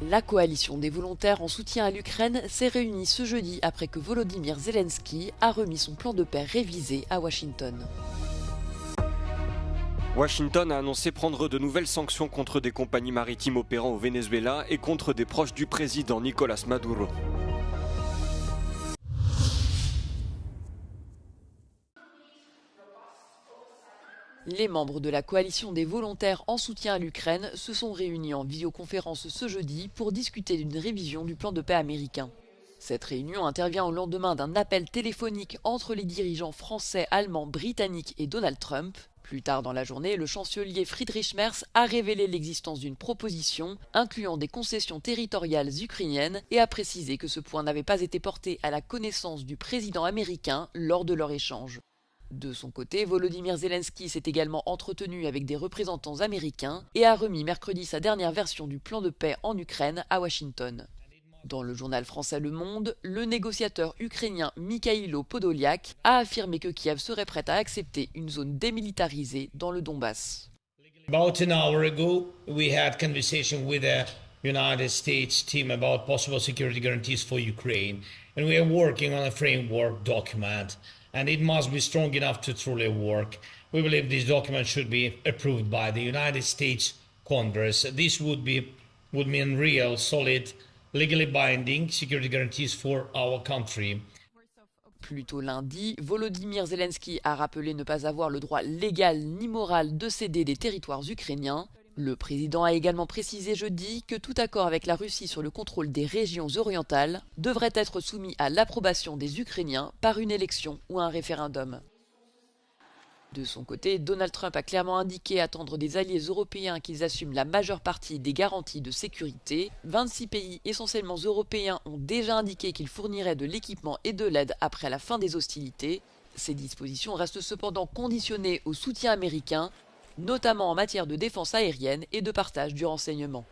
La coalition des volontaires en soutien à l'Ukraine s'est réunie ce jeudi après que Volodymyr Zelensky a remis son plan de paix révisé à Washington. Washington a annoncé prendre de nouvelles sanctions contre des compagnies maritimes opérant au Venezuela et contre des proches du président Nicolás Maduro. Les membres de la coalition des volontaires en soutien à l'Ukraine se sont réunis en visioconférence ce jeudi pour discuter d'une révision du plan de paix américain. Cette réunion intervient au lendemain d'un appel téléphonique entre les dirigeants français, allemands, britanniques et Donald Trump. Plus tard dans la journée, le chancelier Friedrich Merz a révélé l'existence d'une proposition incluant des concessions territoriales ukrainiennes et a précisé que ce point n'avait pas été porté à la connaissance du président américain lors de leur échange. De son côté, Volodymyr Zelensky s'est également entretenu avec des représentants américains et a remis mercredi sa dernière version du plan de paix en Ukraine à Washington. Dans le journal français Le Monde, le négociateur ukrainien Mikhailo Podolyak a affirmé que Kiev serait prête à accepter une zone démilitarisée dans le Donbass. About an hour ago, we had conversation with the United States team about possible security guarantees for Ukraine, and we are working on a framework document. And it must be strong enough to truly work. We believe this document should be approved by the United States Congress. This would mean real, solid, legally binding security guarantees for our country. Plus tôt lundi, Volodymyr Zelensky a rappelé ne pas avoir le droit légal ni moral de céder des territoires ukrainiens. Le président a également précisé jeudi que tout accord avec la Russie sur le contrôle des régions orientales devrait être soumis à l'approbation des Ukrainiens par une élection ou un référendum. De son côté, Donald Trump a clairement indiqué attendre des alliés européens qu'ils assument la majeure partie des garanties de sécurité. 26 pays essentiellement européens ont déjà indiqué qu'ils fourniraient de l'équipement et de l'aide après la fin des hostilités. Ces dispositions restent cependant conditionnées au soutien américain, notamment en matière de défense aérienne et de partage du renseignement.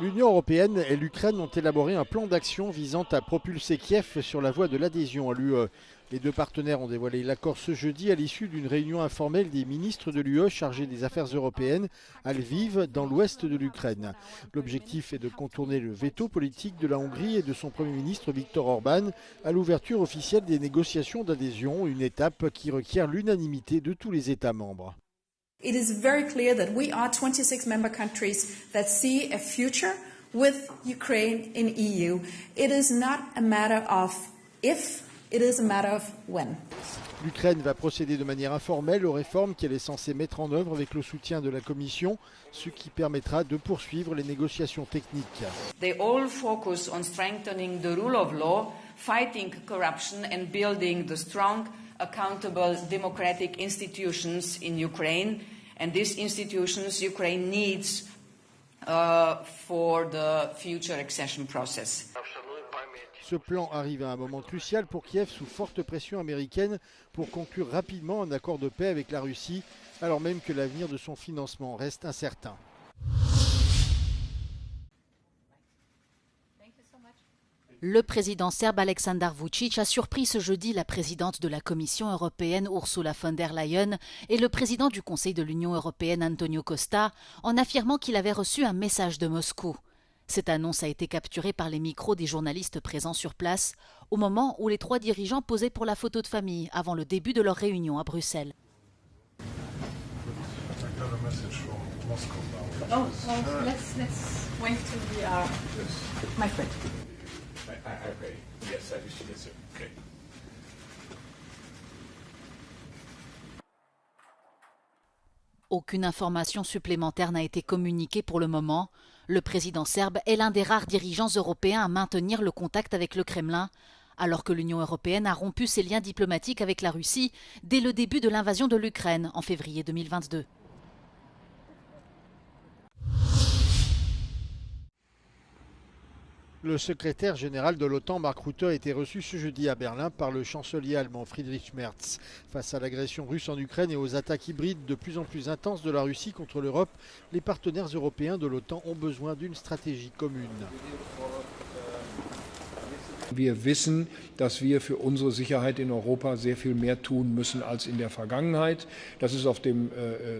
L'Union européenne et l'Ukraine ont élaboré un plan d'action visant à propulser Kiev sur la voie de l'adhésion à l'UE. Les deux partenaires ont dévoilé l'accord ce jeudi à l'issue d'une réunion informelle des ministres de l'UE chargés des affaires européennes à Lviv, dans l'ouest de l'Ukraine. L'objectif est de contourner le veto politique de la Hongrie et de son Premier ministre Viktor Orban à l'ouverture officielle des négociations d'adhésion, une étape qui requiert l'unanimité de tous les États membres. It is very clear that we are 26 member countries that see a future with Ukraine in EU. It is not a matter of if, it is a matter of when. L'Ukraine va procéder de manière informelle aux réformes qu'elle est censée mettre en œuvre avec le soutien de la Commission, ce qui permettra de poursuivre les négociations techniques. They all focus on strengthening the rule of law, fighting corruption and building the strong, accountable democratic institutions in Ukraine, and these institutions Ukraine needs for the future accession process. Ce plan arrive à un moment crucial pour Kiev sous forte pression américaine pour conclure rapidement un accord de paix avec la Russie, alors même que l'avenir de son financement reste incertain. Le président serbe Aleksandar Vučić a surpris ce jeudi la présidente de la Commission européenne Ursula von der Leyen et le président du Conseil de l'Union européenne Antonio Costa en affirmant qu'il avait reçu un message de Moscou. Cette annonce a été capturée par les micros des journalistes présents sur place au moment où les trois dirigeants posaient pour la photo de famille avant le début de leur réunion à Bruxelles. Let's wait till we are my friend. Yes, I wish you this. Okay. Aucune information supplémentaire n'a été communiquée pour le moment. Le président serbe est l'un des rares dirigeants européens à maintenir le contact avec le Kremlin, alors que l'Union européenne a rompu ses liens diplomatiques avec la Russie dès le début de l'invasion de l'Ukraine en février 2022. Le secrétaire général de l'OTAN, Mark Rutte, a été reçu ce jeudi à Berlin par le chancelier allemand Friedrich Merz. Face à l'agression russe en Ukraine et aux attaques hybrides de plus en plus intenses de la Russie contre l'Europe, les partenaires européens de l'OTAN ont besoin d'une stratégie commune. Wir wissen, dass wir für unsere Sicherheit in Europa sehr viel mehr tun müssen als in der Vergangenheit. Das ist auf dem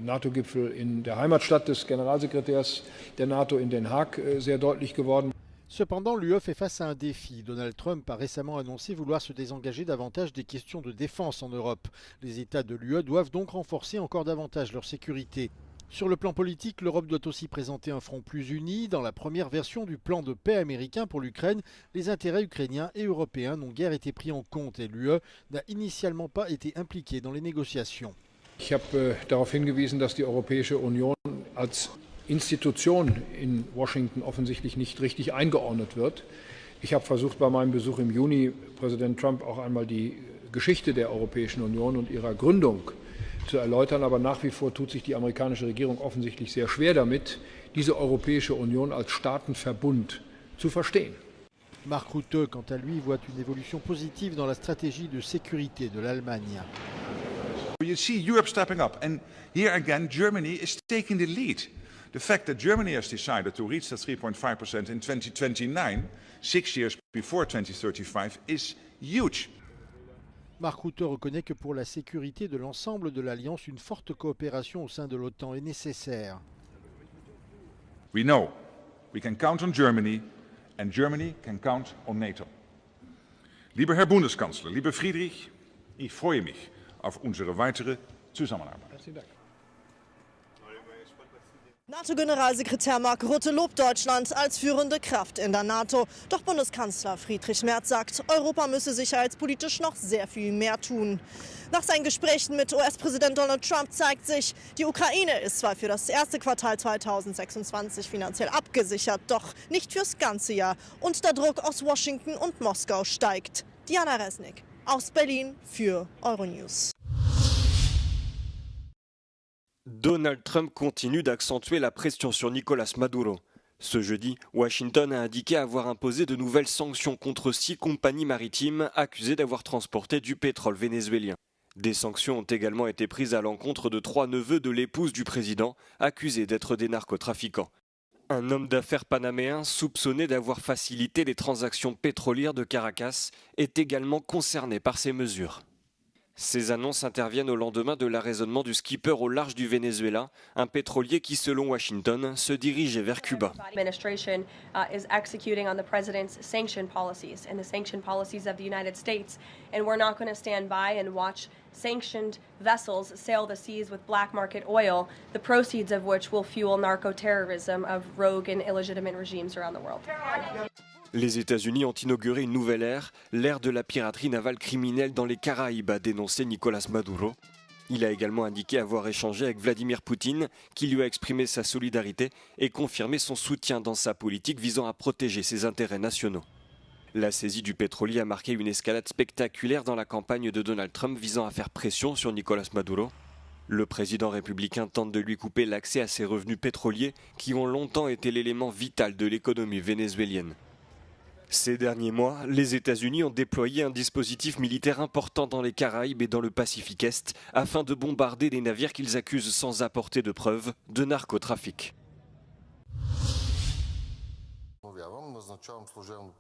NATO-Gipfel in der Heimatstadt des Generalsekretärs der NATO in Den Haag sehr deutlich geworden. Cependant, l'UE fait face à un défi. Donald Trump a récemment annoncé vouloir se désengager davantage des questions de défense en Europe. Les États de l'UE doivent donc renforcer encore davantage leur sécurité. Sur le plan politique, l'Europe doit aussi présenter un front plus uni. Dans la première version du plan de paix américain pour l'Ukraine, les intérêts ukrainiens et européens n'ont guère été pris en compte et l'UE n'a initialement pas été impliquée dans les négociations. Ich habe darauf hingewiesen, dass die Europäische Union als Institution in Washington offensichtlich nicht richtig eingeordnet wird. Ich habe versucht, bei meinem Besuch im Juni Präsident Trump auch einmal die Geschichte der Europäischen Union und ihrer Gründung zu erläutern, aber nach wie vor tut sich die amerikanische Regierung offensichtlich sehr schwer damit, diese Europäische Union als Staatenverbund zu verstehen. Mark Rutte, quant à lui, voit une évolution positive dans la stratégie de sécurité de l'Allemagne. You see Europe stepping up, and here again Germany is taking the lead. The fact that Germany has decided to reach that 3.5% in 2029, 6 years before 2035, is huge. Mark Rutte reconnaît que pour la sécurité de l'ensemble de l'Alliance, une forte coopération au sein de l'OTAN est nécessaire. We know we can count on Germany, and Germany can count on NATO. Lieber Herr Bundeskanzler, lieber Friedrich, ich freue mich auf unsere weitere Zusammenarbeit. NATO-Generalsekretär Mark Rutte lobt Deutschland als führende Kraft in der NATO. Doch Bundeskanzler Friedrich Merz sagt, Europa müsse sicherheitspolitisch noch sehr viel mehr tun. Nach seinen Gesprächen mit US-Präsident Donald Trump zeigt sich, die Ukraine ist zwar für das erste Quartal 2026 finanziell abgesichert, doch nicht fürs ganze Jahr. Und der Druck aus Washington und Moskau steigt. Diana Resnick aus Berlin für Euronews. Donald Trump continue d'accentuer la pression sur Nicolás Maduro. Ce jeudi, Washington a indiqué avoir imposé de nouvelles sanctions contre 6 compagnies maritimes accusées d'avoir transporté du pétrole vénézuélien. Des sanctions ont également été prises à l'encontre de 3 neveux de l'épouse du président, accusés d'être des narcotrafiquants. Un homme d'affaires panaméen soupçonné d'avoir facilité les transactions pétrolières de Caracas est également concerné par ces mesures. Ces annonces interviennent au lendemain de l'arraisonnement du skipper au large du Venezuela, un pétrolier qui, selon Washington, se dirigeait vers Cuba. Administration is executing on the president's sanction policies and the sanction policies of the United States, and we're not going to stand by and watch sanctioned vessels sail the seas with black market oil, the proceeds of which will fuel narco-terrorism of rogue and illegitimate regimes around the world. Les États-Unis ont inauguré une nouvelle ère, l'ère de la piraterie navale criminelle dans les Caraïbes, a dénoncé Nicolás Maduro. Il a également indiqué avoir échangé avec Vladimir Poutine, qui lui a exprimé sa solidarité et confirmé son soutien dans sa politique visant à protéger ses intérêts nationaux. La saisie du pétrolier a marqué une escalade spectaculaire dans la campagne de Donald Trump visant à faire pression sur Nicolás Maduro. Le président républicain tente de lui couper l'accès à ses revenus pétroliers qui ont longtemps été l'élément vital de l'économie vénézuélienne. Ces derniers mois, les États-Unis ont déployé un dispositif militaire important dans les Caraïbes et dans le Pacifique Est afin de bombarder des navires qu'ils accusent sans apporter de preuves de narcotrafic.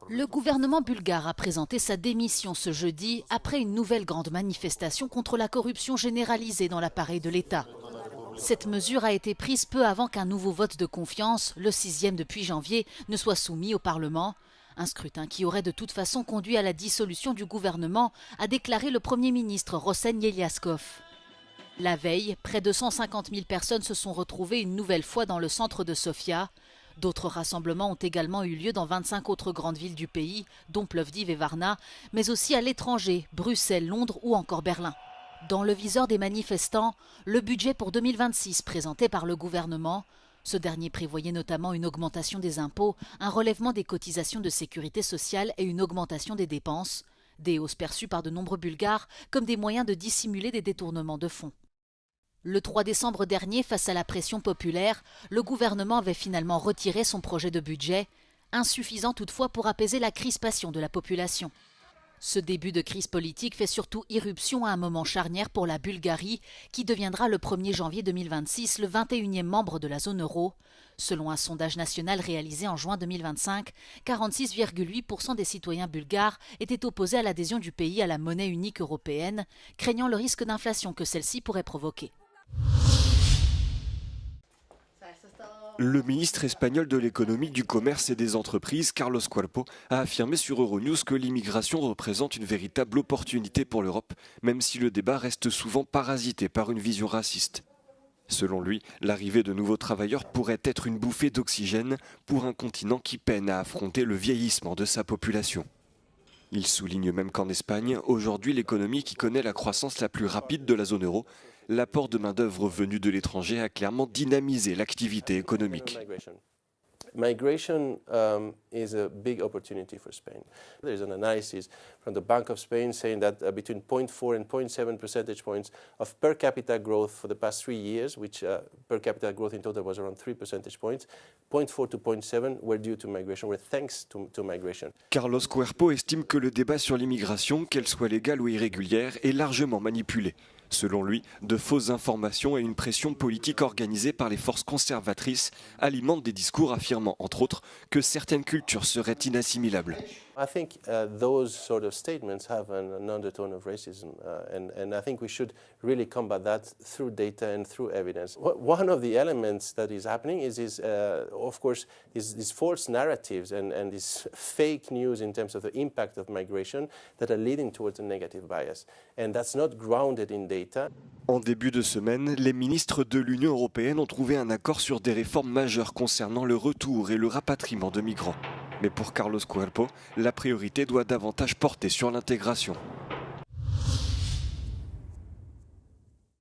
Le gouvernement bulgare a présenté sa démission ce jeudi après une nouvelle grande manifestation contre la corruption généralisée dans l'appareil de l'État. Cette mesure a été prise peu avant qu'un nouveau vote de confiance, le 6e depuis janvier, ne soit soumis au Parlement. Un scrutin qui aurait de toute façon conduit à la dissolution du gouvernement, a déclaré le Premier ministre Rosen Yeliaskov. La veille, près de 150 000 personnes se sont retrouvées une nouvelle fois dans le centre de Sofia. D'autres rassemblements ont également eu lieu dans 25 autres grandes villes du pays, dont Plovdiv et Varna, mais aussi à l'étranger, Bruxelles, Londres ou encore Berlin. Dans le viseur des manifestants, le budget pour 2026 présenté par le gouvernement. Ce dernier prévoyait notamment une augmentation des impôts, un relèvement des cotisations de sécurité sociale et une augmentation des dépenses, des hausses perçues par de nombreux Bulgares comme des moyens de dissimuler des détournements de fonds. Le 3 décembre dernier, face à la pression populaire, le gouvernement avait finalement retiré son projet de budget, insuffisant toutefois pour apaiser la crispation de la population. Ce début de crise politique fait surtout irruption à un moment charnière pour la Bulgarie, qui deviendra le 1er janvier 2026 le 21e membre de la zone euro. Selon un sondage national réalisé en juin 2025, 46,8% des citoyens bulgares étaient opposés à l'adhésion du pays à la monnaie unique européenne, craignant le risque d'inflation que celle-ci pourrait provoquer. Le ministre espagnol de l'économie, du commerce et des entreprises, Carlos Cuerpo, a affirmé sur Euronews que l'immigration représente une véritable opportunité pour l'Europe, même si le débat reste souvent parasité par une vision raciste. Selon lui, l'arrivée de nouveaux travailleurs pourrait être une bouffée d'oxygène pour un continent qui peine à affronter le vieillissement de sa population. Il souligne même qu'en Espagne, aujourd'hui l'économie qui connaît la croissance la plus rapide de la zone euro, l'apport de main-d'œuvre venue de l'étranger a clairement dynamisé l'activité économique. Migration is a big opportunity for Spain. There's an analysis from the Bank of Spain saying that between 0.4 and 0.7 percentage points of per capita growth for the past 3 years, which per capita growth in total was around 3 percentage points, 0.4 to 0.7 were due to migration, were thanks to migration. Carlos Cuerpo estime que le débat sur l'immigration, qu'elle soit légale ou irrégulière, est largement manipulé. Selon lui, de fausses informations et une pression politique organisée par les forces conservatrices alimentent des discours affirmant, entre autres, que certaines cultures seraient inassimilables. I think those sort of statements have an undertone of racism, and I think we should really combat that through data and through evidence. One of the elements that is happening is of course, these false narratives and this fake news in terms of the impact of migration that are leading towards a negative bias, and that's not grounded in data. En début de semaine, les ministres de l'Union européenne ont trouvé un accord sur des réformes majeures concernant le retour et le rapatriement de migrants. Mais pour Carlos Cuerpo, la priorité doit davantage porter sur l'intégration.